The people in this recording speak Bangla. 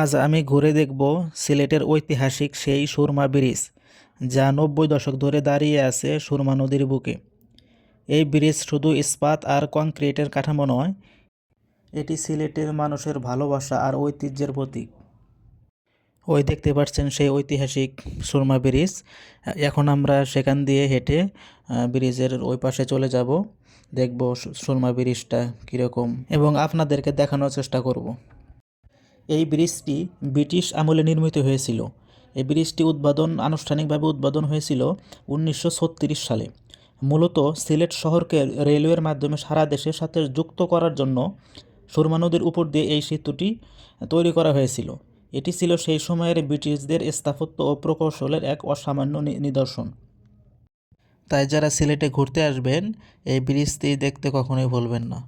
আজ আমি ঘুরে দেখব সিলেটের ঐতিহাসিক সেই সুরমা ব্রিজ, যা 90 দশক ধরে দাঁড়িয়ে আছে সুরমা নদীর বুকে। এই ব্রিজ শুধু ইস্পাত আর কংক্রিটের কাঠামো নয়, এটি সিলেটের মানুষের ভালোবাসা আর ঐতিহ্যের প্রতীক। ওই দেখতে পাচ্ছেন সেই ঐতিহাসিক সুরমা ব্রিজ। এখন আমরা সেখান দিয়ে হেঁটে ব্রিজের ওই পাশে চলে যাব, দেখব সুরমা ব্রিজটা কীরকম এবং আপনাদেরকে দেখানোর চেষ্টা করব। এই ব্রিজটি ব্রিটিশ আমলে নির্মিত হয়েছিল। এই ব্রিজটি আনুষ্ঠানিকভাবে উদ্বোধন হয়েছিল 1936 সালে। মূলত সিলেট শহরকে রেলওয়ের মাধ্যমে সারা দেশের সাথে যুক্ত করার জন্য সুরমা নদীর উপর দিয়ে এই সেতুটি তৈরি করা হয়েছিল। এটি ছিল সেই সময়ের ব্রিটিশদের স্থাপত্য ও প্রকৌশলের এক অসামান্য নিদর্শন। তাই যারা সিলেটে ঘুরতে আসবেন, এই ব্রিজটি দেখতে কখনোই ভুলবেন না।